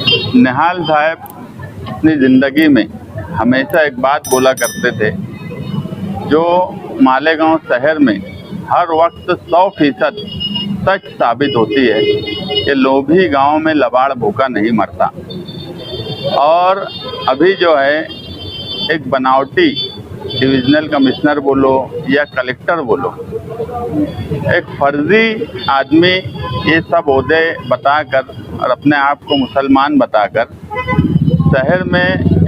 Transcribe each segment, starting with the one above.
निहाल साहब अपनी ज़िंदगी में हमेशा एक बात बोला करते थे, जो मालेगांव शहर में हर वक्त 100% सच साबित होती है कि लोभी गांव में लबाड़ भूखा नहीं मरता। और अभी जो है एक बनावटी डिविजनल कमिश्नर बोलो या कलेक्टर बोलो, एक फर्जी आदमी ये सब ओहदे बताकर और अपने आप को मुसलमान बताकर शहर में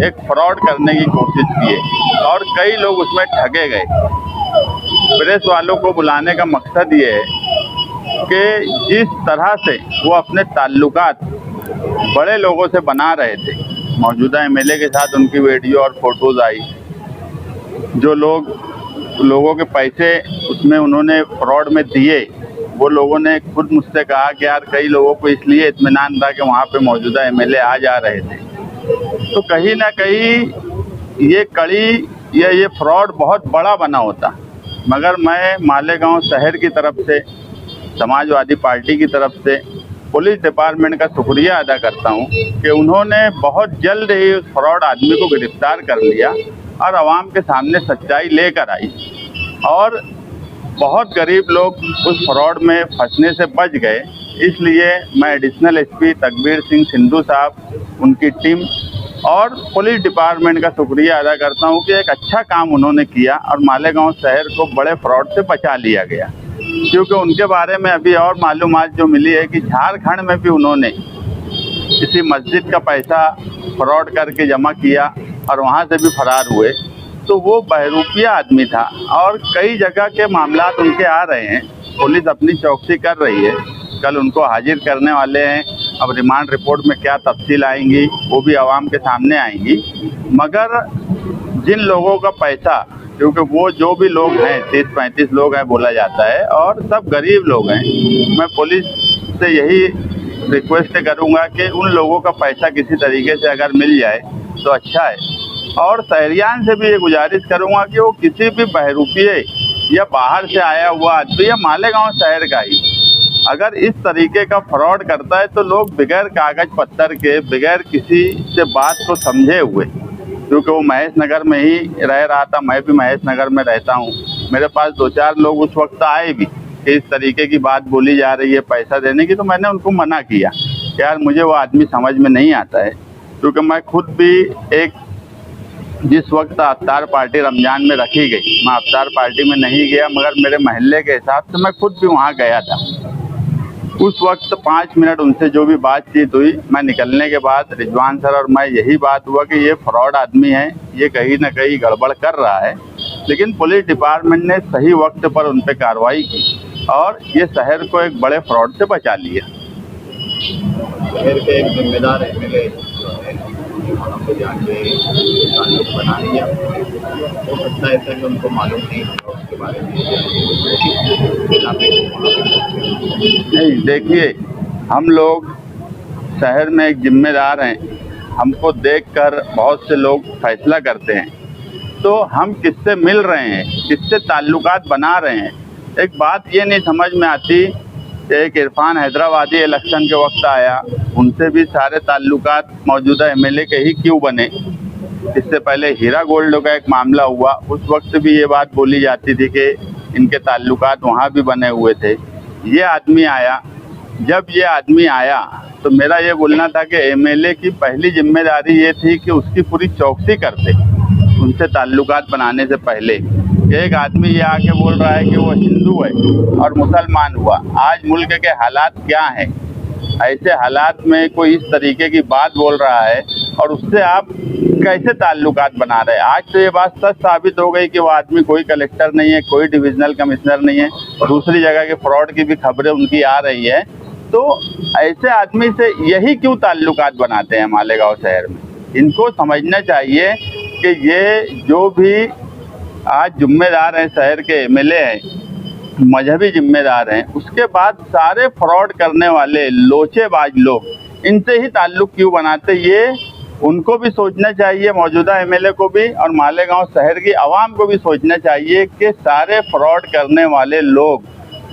एक फ्रॉड करने की कोशिश की है और कई लोग उसमें ठगे गए। प्रेस वालों को बुलाने का मकसद ये है कि जिस तरह से वो अपने ताल्लुकात बड़े लोगों से बना रहे थे, मौजूदा एमएलए के साथ उनकी वीडियो और फोटोज़ आई, जो लोगों के पैसे उसमें उन्होंने फ्रॉड में दिए, वो लोगों ने खुद मुझसे कहा कि यार कई लोगों को इसलिए इत्मीनान था कि वहाँ पे मौजूदा एमएलए आ जा रहे थे। तो कहीं ना कहीं ये कड़ी या ये फ्रॉड बहुत बड़ा बना होता। मगर मैं मालेगांव शहर की तरफ से, समाजवादी पार्टी की तरफ से पुलिस डिपार्टमेंट का शुक्रिया अदा करता हूँ कि उन्होंने बहुत जल्द ही उस फ्रॉड आदमी को गिरफ्तार कर लिया और आवाम के सामने सच्चाई लेकर आई और बहुत गरीब लोग उस फ्रॉड में फंसने से बच गए। इसलिए मैं एडिशनल एसपी तकबीर सिंह सिंधु साहब, उनकी टीम और पुलिस डिपार्टमेंट का शुक्रिया अदा करता हूं कि एक अच्छा काम उन्होंने किया और मालेगांव शहर को बड़े फ्रॉड से बचा लिया गया। क्योंकि उनके बारे में अभी और मालूमात जो मिली है कि झारखंड में भी उन्होंने किसी मस्जिद का पैसा फ्रॉड करके जमा किया और वहाँ से भी फरार हुए। तो वो बहरूपिया आदमी था और कई जगह के मामलात उनके आ रहे हैं। पुलिस अपनी चौकसी कर रही है, कल उनको हाजिर करने वाले हैं। अब रिमांड रिपोर्ट में क्या तफसील आएंगी वो भी आवाम के सामने आएंगी। मगर जिन लोगों का पैसा, क्योंकि वो जो भी लोग हैं 30-35 लोग हैं बोला जाता है और सब गरीब लोग हैं, मैं पुलिस से यही रिक्वेस्ट करूंगा कि उन लोगों का पैसा किसी तरीके से अगर मिल जाए तो अच्छा है। और शहरियान से भी ये गुजारिश करूंगा कि वो किसी भी बहरूपिये या बाहर से आया हुआ आदमी या मालेगांव शहर का ही अगर इस तरीके का फ्रॉड करता है तो लोग बगैर कागज पत्तर के, बगैर किसी से बात को समझे हुए, क्योंकि वो महेश नगर में ही रह रहा था, मैं भी महेश नगर में रहता हूँ, मेरे पास 2-4 लोग उस वक्त आए भी कि इस तरीके की बात बोली जा रही है पैसा देने की। तो मैंने उनको मना किया कि यार मुझे वो आदमी समझ में नहीं आता है, क्योंकि मैं खुद भी एक जिस वक्त अफ्तार पार्टी रमज़ान में रखी गई, मैं अफ्तार पार्टी में नहीं गया, मगर मेरे महल्ले के हिसाब से मैं खुद भी वहाँ गया था। उस वक्त 5 मिनट उनसे जो भी बातचीत हुई, मैं निकलने के बाद रिजवान सर और मैं यही बात हुआ कि ये फ्रॉड आदमी है, ये कहीं ना कहीं गड़बड़ कर रहा है। लेकिन पुलिस डिपार्टमेंट ने सही वक्त पर उन पर कार्रवाई की और ये शहर को एक बड़े फ्रॉड से बचा लिया। शहर के एक जिम्मेदार एमएलए को जाके ताल्लुक बना लिया, हो सकता है ऐसा कि उनको मालूम नहीं होगा उसके बारे में। नहीं, देखिए, हम लोग शहर में एक जिम्मेदार हैं, हमको देखकर बहुत से लोग फैसला करते हैं। तो हम किससे मिल रहे हैं, किससे ताल्लुकात बना रहे हैं। एक बात ये नहीं समझ में आती कि एक इरफान हैदराबादी इलेक्शन के वक्त आया, उनसे भी सारे ताल्लुकात मौजूदा एमएलए के ही क्यों बने। इससे पहले हीरा गोल्ड का एक मामला हुआ, उस वक्त भी ये बात बोली जाती थी कि इनके ताल्लुकात वहाँ भी बने हुए थे। ये आदमी आया, जब ये आदमी आया तो मेरा ये बोलना था कि एमएलए की पहली जिम्मेदारी ये थी कि उसकी पूरी चौकसी करते उनसे ताल्लुकात बनाने से पहले। एक आदमी ये आके बोल रहा है कि वो हिंदू है और मुसलमान हुआ। आज मुल्क के हालात क्या हैं, ऐसे हालात में कोई इस तरीके की बात बोल रहा है और उससे आप कैसे ताल्लुकात बना रहे हैं। आज तो ये बात सच साबित हो गई कि वो आदमी कोई कलेक्टर नहीं है, कोई डिविजनल कमिश्नर नहीं है, दूसरी जगह के फ्रॉड की भी खबरें उनकी आ रही है। तो ऐसे आदमी से यही क्यों ताल्लुकात बनाते हैं मालेगांव शहर में। इनको समझना चाहिए कि ये जो भी आज जिम्मेदार हैं, शहर के एमएलए हैं, मजहबी जिम्मेदार हैं, उसके बाद सारे फ्रॉड करने वाले लोचेबाज लोग इनसे ही ताल्लुक़ क्यों बनाते। ये उनको भी सोचना चाहिए, मौजूदा एमएलए को भी, और मालेगांव शहर की आवाम को भी सोचना चाहिए कि सारे फ्रॉड करने वाले लोग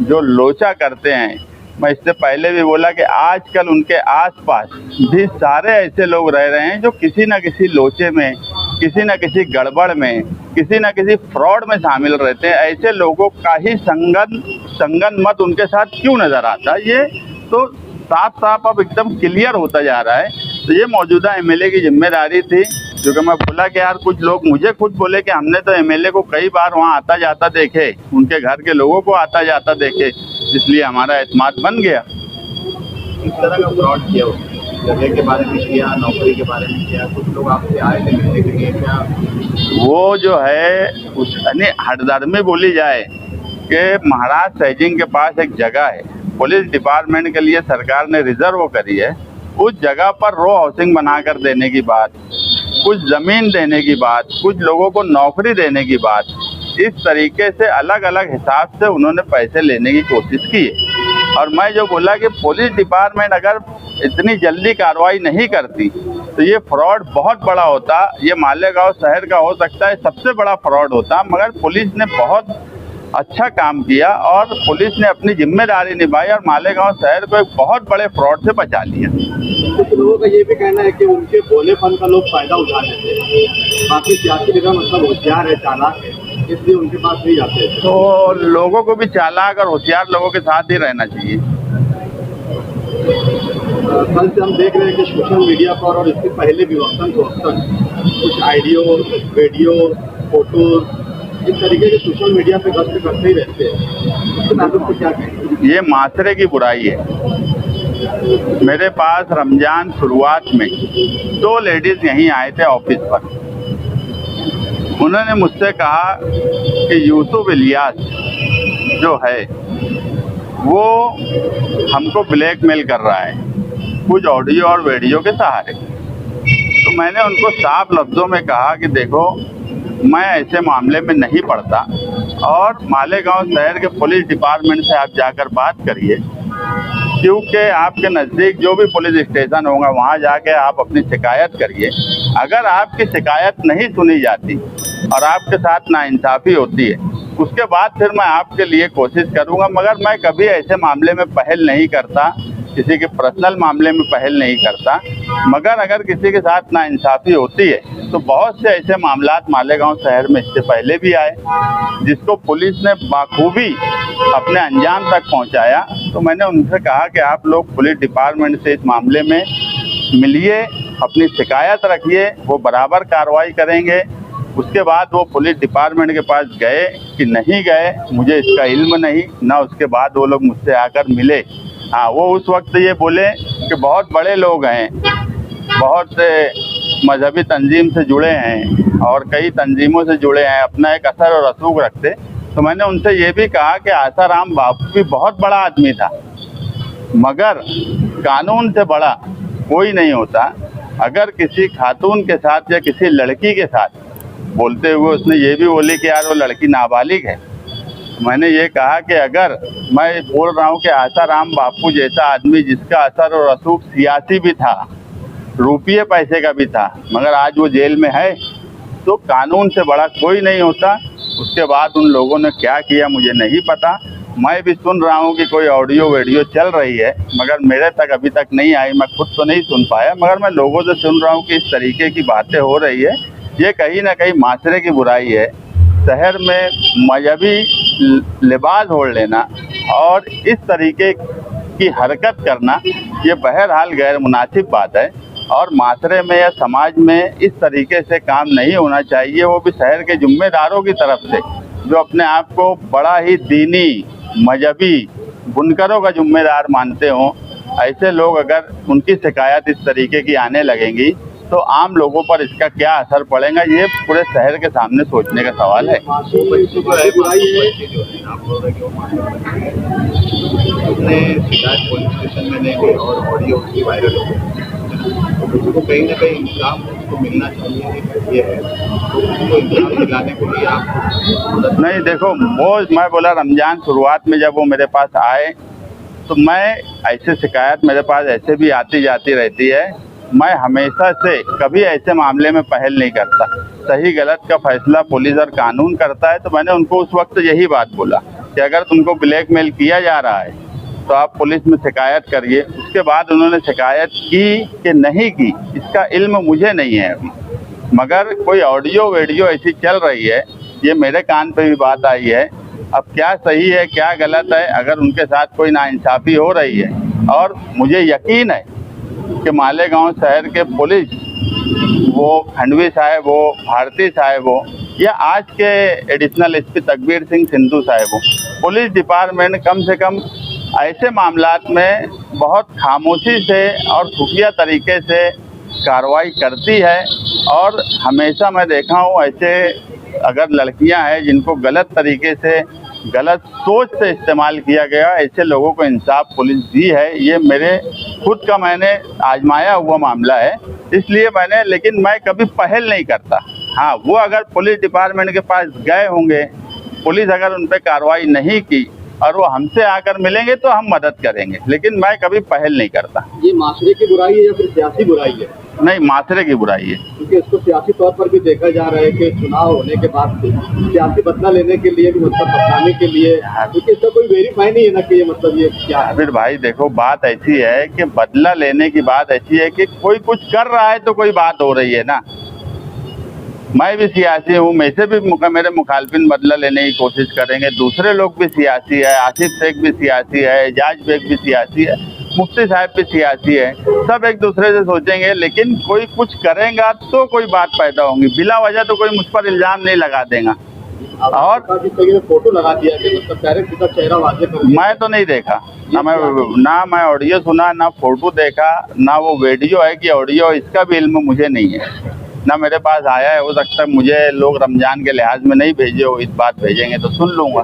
जो लोचा करते हैं, मैं इससे पहले भी बोला कि आजकल उनके आसपास भी सारे ऐसे लोग रह रहे हैं जो किसी न किसी लोचे में, किसी न किसी गड़बड़ में, किसी न किसी फ्रॉड में शामिल रहते हैं। ऐसे लोगों का ही संगन मत उनके साथ क्यों नज़र आता, ये तो साफ साफ अब एकदम क्लियर होता जा रहा है। तो ये मौजूदा एमएलए की जिम्मेदारी थी, क्योंकि मैं बोला कि यार कुछ लोग मुझे खुद बोले कि हमने तो एमएलए को कई बार वहाँ आता जाता देखे, उनके घर के लोगों को आता जाता देखे, इसलिए हमारा एतमाद बन गया। इस तरह का फ्रॉड किया उसने, जगह के बारे में किया, नौकरी के बारे में किया, कुछ लोग आपसे आए थे मिलने के लिए क्या? वो जो है उस हठधर्मी बोली जाए कि महाराज सैजिंग के पास एक जगह है, पुलिस डिपार्टमेंट के लिए सरकार ने रिजर्व करी है, उस जगह पर रो हाउसिंग बनाकर देने की बात, कुछ ज़मीन देने की बात, कुछ लोगों को नौकरी देने की बात, इस तरीके से अलग अलग हिसाब से उन्होंने पैसे लेने की कोशिश की है। और मैं जो बोला कि पुलिस डिपार्टमेंट अगर इतनी जल्दी कार्रवाई नहीं करती तो ये फ्रॉड बहुत बड़ा होता, ये मालेगांव शहर का हो सकता है सबसे बड़ा फ्रॉड होता, मगर पुलिस ने बहुत अच्छा काम किया और पुलिस ने अपनी जिम्मेदारी निभाई और मालेगांव शहर को एक बहुत बड़े फ्रॉड से बचा लिया। कुछ लोगों का ये भी कहना है कि उनके भोलेपन का लोग फायदा उठा लेते हैं, बाकी सियासी नेता मतलब होशियार है, चालाक है, इसलिए उनके पास नहीं जाते। तो लोगों को भी चालाक और होशियार लोगों के साथ ही रहना चाहिए। कल से हम देख रहे हैं कि सोशल मीडिया पर और इससे पहले भी वक्तन कुछ आइडियो, वीडियो, फोटो इस तरीके के सोशल मीडिया पे गश्त करते ही रहते हैं, तो आपको क्या कहेंगे? ये माशरे की बुराई है। मेरे पास रमजान शुरुआत में 2 लेडीज़ यहीं आए थे ऑफिस पर, उन्होंने मुझसे कहा कि यूसुफ इलियास जो है वो हमको ब्लैकमेल कर रहा है कुछ ऑडियो और वीडियो के सहारे। तो मैंने उनको साफ लफ्ज़ों में कहा कि देखो, मैं ऐसे मामले में नहीं पड़ता और मालेगांव शहर के पुलिस डिपार्टमेंट से आप जाकर बात करिए, क्योंकि आपके नज़दीक जो भी पुलिस स्टेशन होगा वहाँ जाके आप अपनी शिकायत करिए। अगर आपकी शिकायत नहीं सुनी जाती और आपके साथ नाइंसाफ़ी होती है, उसके बाद फिर मैं आपके लिए कोशिश करूँगा, मगर मैं कभी ऐसे मामले में पहल नहीं करता, किसी के पर्सनल मामले में पहल नहीं करता। मगर अगर किसी के साथ नाइंसाफ़ी होती है तो बहुत से ऐसे मामलात मालेगांव शहर में इससे पहले भी आए, जिसको पुलिस ने बाखूबी अपने अंजाम तक पहुंचाया। तो मैंने उनसे कहा कि आप लोग पुलिस डिपार्टमेंट से इस मामले में मिलिए, अपनी शिकायत रखिए, वो बराबर कार्रवाई करेंगे। उसके बाद वो पुलिस डिपार्टमेंट के पास गए कि नहीं गए मुझे इसका इल्म नहीं, ना उसके बाद वो लोग मुझसे आकर मिले। हाँ, वो उस वक्त ये बोले कि बहुत बड़े लोग हैं, बहुत मजहबी तंजीम से जुड़े हैं और कई तंजीमों से जुड़े हैं, अपना एक असर और रसूख रखते। तो मैंने उनसे ये भी कहा कि आसाराम बापू भी बहुत बड़ा आदमी था, मगर कानून से बड़ा कोई नहीं होता। अगर किसी खातून के साथ या किसी लड़की के साथ बोलते हुए उसने ये भी बोली कि यार वो लड़की नाबालिग है, मैंने ये कहा कि अगर मैं बोल रहा हूँ कि आसाराम बापू जैसा आदमी जिसका असर और रसूख सियासी भी था, रुपये पैसे का भी था, मगर आज वो जेल में है, तो कानून से बड़ा कोई नहीं होता। उसके बाद उन लोगों ने क्या किया मुझे नहीं पता। मैं भी सुन रहा हूँ कि कोई ऑडियो वीडियो चल रही है, मगर मेरे तक अभी तक नहीं आई, मैं खुद तो नहीं सुन पाया, मगर मैं लोगों से सुन रहा हूँ कि इस तरीके की बातें हो रही है। ये कहीं ना कहीं माशरे की बुराई है। शहर में मजहबी लिबास ओढ़ लेना और इस तरीके की हरकत करना, ये बहरहाल गैर मुनासिब बात है और माशरे में या समाज में इस तरीके से काम नहीं होना चाहिए, वो भी शहर के जिम्मेदारों की तरफ से, जो अपने आप को बड़ा ही दीनी मजहबी बुनकरों का जिम्मेदार मानते हों। ऐसे लोग अगर उनकी शिकायत इस तरीके की आने लगेंगी तो आम लोगों पर इसका क्या असर पड़ेगा, ये पूरे शहर के सामने सोचने का सवाल है। पुलिस स्टेशन में नहीं गई और ऑडियो उसकी वायरल हो गई, उसको कहीं ना कहीं इंसाफ उसको मिलना चाहिए, ये है। तो उसको इंसाफ दिलाने के लिए आप नहीं, देखो वो मैं बोला रमज़ान शुरुआत में जब वो मेरे पास आए तो मैं ऐसे शिकायत मेरे पास ऐसे भी आती जाती रहती है, मैं हमेशा से कभी ऐसे मामले में पहल नहीं करता। सही गलत का फैसला पुलिस और कानून करता है। तो मैंने उनको उस वक्त यही बात बोला कि अगर तुमको ब्लैकमेल किया जा रहा है तो आप पुलिस में शिकायत करिए। उसके बाद उन्होंने शिकायत की कि नहीं की, इसका इल्म मुझे नहीं है अभी, मगर कोई ऑडियो वीडियो ऐसी चल रही है, ये मेरे कान पे भी बात आई है। अब क्या सही है क्या गलत है, अगर उनके साथ कोई नाइंसाफ़ी हो रही है, और मुझे यकीन है कि मालेगांव शहर के पुलिस, वो खंडवी साहब हो, भारती साहब हो, या आज के एडिशनल एसपी तकबीर सिंह सिंधु साहब हो, पुलिस डिपार्टमेंट कम से कम ऐसे मामलात में बहुत खामोशी से और खुफिया तरीके से कार्रवाई करती है। और हमेशा मैं देखा हूँ ऐसे अगर लड़कियां हैं जिनको गलत तरीके से, गलत सोच से इस्तेमाल किया गया, ऐसे लोगों को इंसाफ पुलिस दी है। ये मेरे खुद का मैंने आजमाया हुआ मामला है, इसलिए मैंने, लेकिन मैं कभी पहल नहीं करता। हाँ, वो अगर पुलिस डिपार्टमेंट के पास गए होंगे, पुलिस अगर उन पर कार्रवाई नहीं की और वो हमसे आकर मिलेंगे तो हम मदद करेंगे, लेकिन मैं कभी पहल नहीं करता। ये माशरे की बुराई है या फिर सियासी बुराई है? नहीं, माशरे की बुराई है। क्योंकि इसको सियासी तौर पर भी देखा जा रहा है कि चुनाव होने के बाद सियासी बदला लेने के लिए भी, मतलब बदलाने के लिए, क्योंकि इसका कोई वेरीफाई नहीं है ना कि ये मतलब ये क्या है। फिर भाई देखो, बात ऐसी है कि बदला लेने की बात ऐसी है कि कोई कुछ कर रहा है तो कोई बात हो रही है ना। मैं भी सियासी हूँ, मैं से भी मेरे मुखालफिन बदला लेने की कोशिश करेंगे, दूसरे लोग भी सियासी है, आसिफ शेख भी सियासी है, एजाज बेग भी सियासी है, मुफ्ती साहब भी सियासी है, सब एक दूसरे से सोचेंगे, लेकिन कोई कुछ करेगा तो कोई बात पैदा होगी। बिला वजह तो कोई मुझ पर इल्ज़ाम नहीं लगा देगा। और फोटो लगा दिया कि मतलब डायरेक्ट इसका चेहरा वाज़ेह कर दिया। मैं तो नहीं देखा, ना मैं ऑडियो सुना, ना फोटो देखा, ना वो वीडियो है कि ऑडियो, इसका भी इल्म मुझे नहीं है, ना मेरे पास आया है। हो सकता है मुझे लोग रमजान के लिहाज में नहीं भेजे हो, इस बात भेजेंगे तो सुन लूँगा।